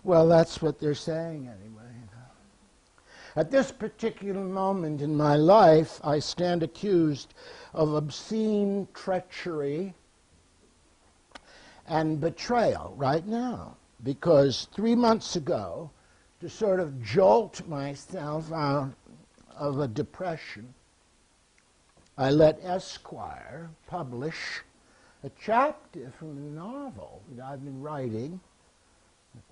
Well, that's what they're saying anyway. At this particular moment in my life, I stand accused of obscene treachery and betrayal right now. Because 3 months ago, to sort of jolt myself out of a depression, I let Esquire publish a chapter from a novel that I've been writing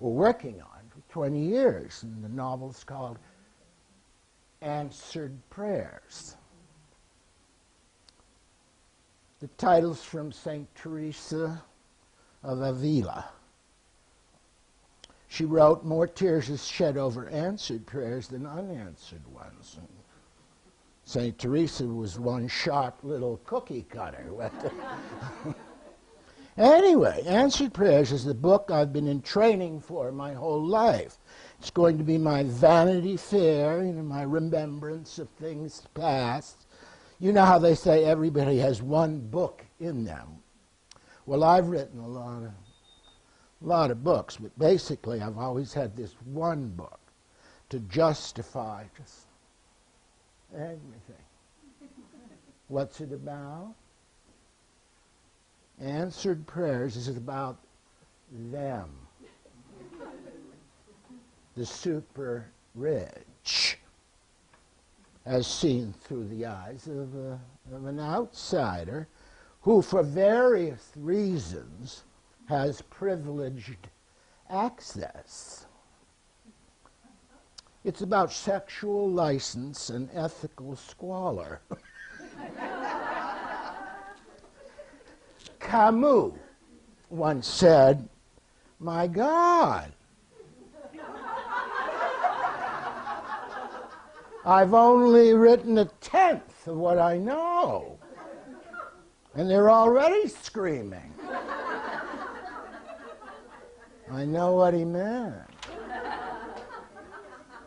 or working on for 20 years. And the novel's called Answered Prayers. The title's from St. Teresa of Avila. She wrote, "More tears is shed over answered prayers than unanswered ones." And St. Teresa was one sharp little cookie cutter. Anyway, Answered Prayers is the book I've been in training for my whole life. It's going to be my Vanity Fair, my remembrance of things past. You know how they say everybody has one book in them. Well, I've written a lot of books, but basically I've always had this one book to justify just everything. What's it about? Answered Prayers is about them. The super rich, as seen through the eyes of an outsider who, for various reasons, has privileged access. It's about sexual license and ethical squalor. Camus once said, "My God, I've only written 1/10 of what I know, and they're already screaming." I know what he meant.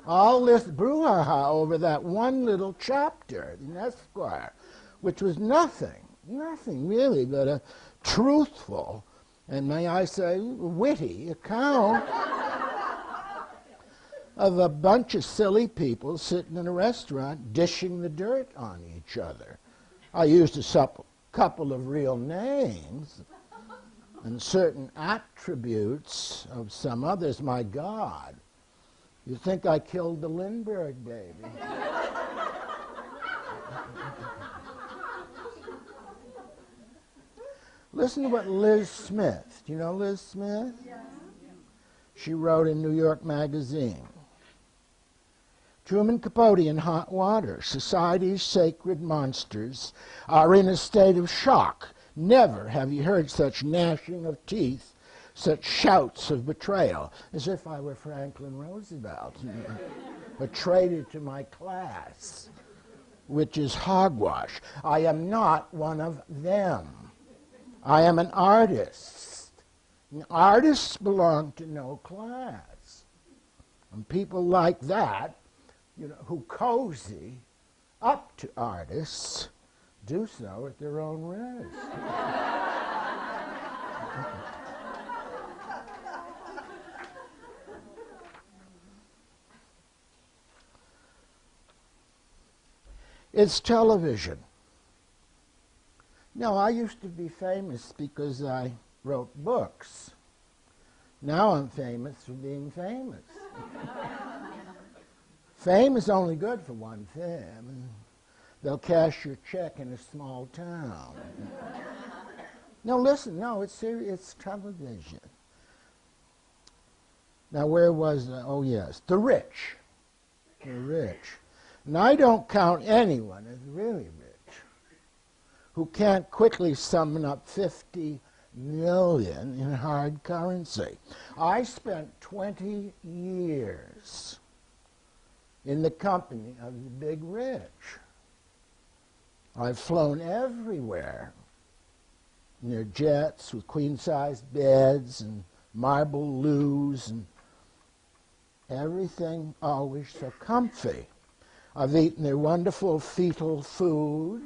All this brouhaha over that one little chapter in Esquire, which was nothing really but a truthful, and may I say, witty account of a bunch of silly people sitting in a restaurant dishing the dirt on each other. I used a couple of real names and certain attributes of some others. My God, you think I killed the Lindbergh baby? Listen to what Liz Smith, do you know Liz Smith? Yes. She wrote in New York Magazine. Truman Capote in hot water. Society's sacred monsters are in a state of shock. Never have you heard such gnashing of teeth, such shouts of betrayal, as if I were Franklin Roosevelt, a traitor to my class, which is hogwash. I am not one of them. I am an artist. And artists belong to no class. And people like that, who cozy up to artists, do so at their own risk. It's television. No, I used to be famous because I wrote books. Now I'm famous for being famous. Fame is only good for one thing. They'll cash your check in a small town. No, listen, no, it's serious. It's television. Now, where was I? Oh, yes, the rich. The rich. And I don't count anyone as really rich who can't quickly summon up 50 million in hard currency. I spent 20 years in the company of the big rich. I've flown everywhere in their jets with queen-sized beds and marble loos and everything always so comfy. I've eaten their wonderful fetal food,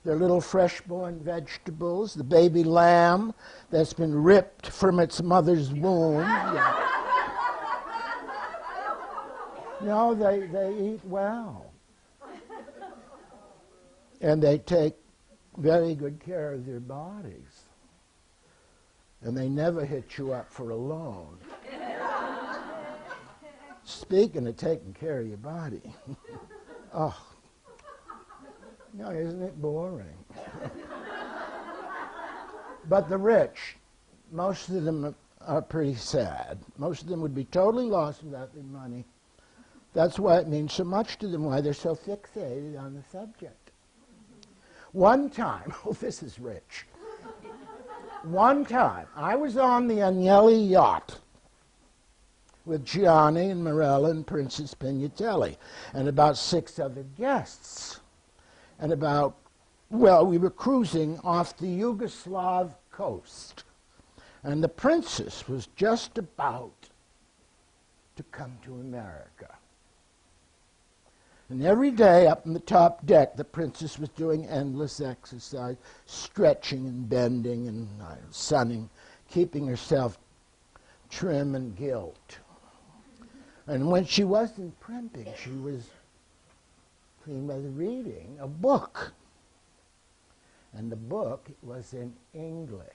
their little fresh-born vegetables, the baby lamb that's been ripped from its mother's womb. Yeah. No, they eat well. And they take very good care of their bodies. And they never hit you up for a loan. Speaking of taking care of your body. Oh, no, isn't it boring? But the rich, most of them are pretty sad. Most of them would be totally lost without their money. That's why it means so much to them, why they're so fixated on the subject. One time, oh, this is rich. One time, I was on the Agnelli yacht with Gianni and Morella and Princess Pignatelli and about 6 other guests. And we were cruising off the Yugoslav coast. And the princess was just about to come to America. And every day up on the top deck, the princess was doing endless exercise, stretching and bending and sunning, keeping herself trim and gilt. And when she wasn't primping, she was reading a book. And the book was in English.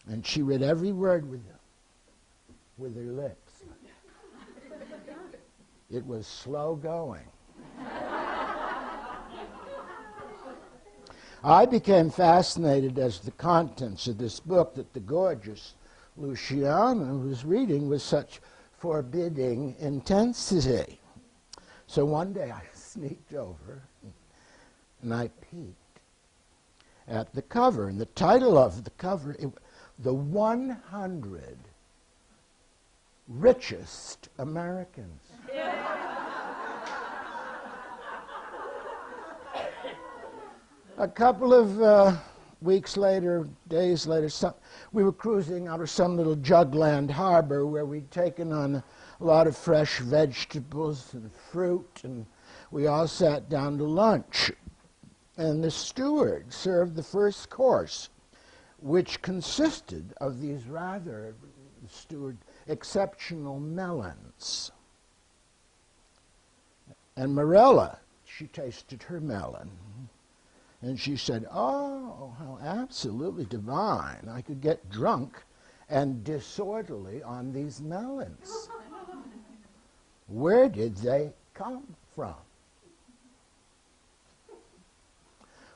And she read every word with her lips. It was slow going. I became fascinated as the contents of this book that the gorgeous Luciana was reading with such forbidding intensity. So one day I sneaked over and I peeked at the cover. And the title of the cover, The 100 Richest Americans. A couple of weeks later, days later, we were cruising out of some little Jugland harbor where we'd taken on a lot of fresh vegetables and fruit, and we all sat down to lunch. And the steward served the first course, which consisted of these rather, exceptional melons. And Morella, she tasted her melon. And she said, oh, how absolutely divine. I could get drunk and disorderly on these melons. Where did they come from?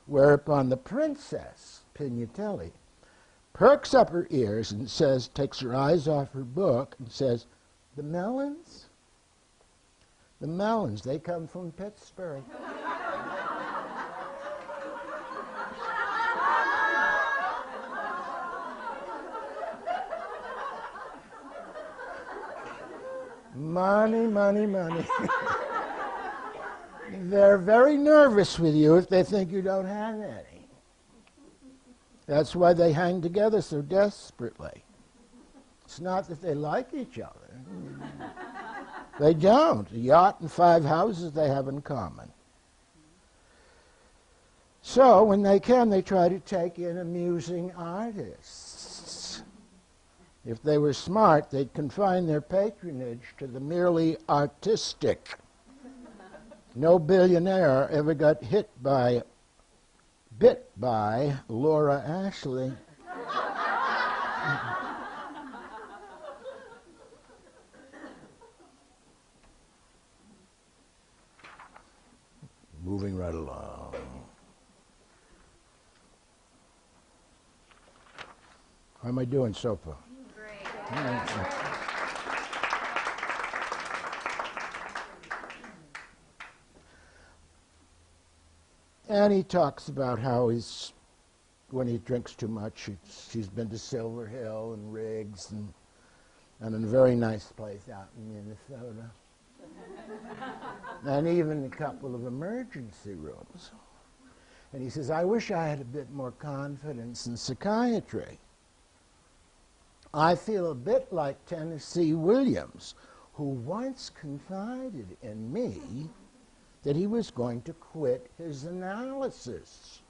Whereupon the princess, Pignatelli, perks up her ears and says, takes her eyes off her book and says, the melons? The melons, they come from Pittsburgh. Money, money, money. They're very nervous with you if they think you don't have any. That's why they hang together so desperately. It's not that they like each other. They don't. A yacht and 5 houses they have in common. So when they can, they try to take in amusing artists. If they were smart, they'd confine their patronage to the merely artistic. No billionaire ever got bit by Laura Ashley. Moving right along. How am I doing so far? Great. And he talks about how when he drinks too much, he's been to Silver Hill and Riggs and in a very nice place out in Minnesota. And even a couple of emergency rooms. And he says, I wish I had a bit more confidence in psychiatry. I feel a bit like Tennessee Williams, who once confided in me that he was going to quit his analysis.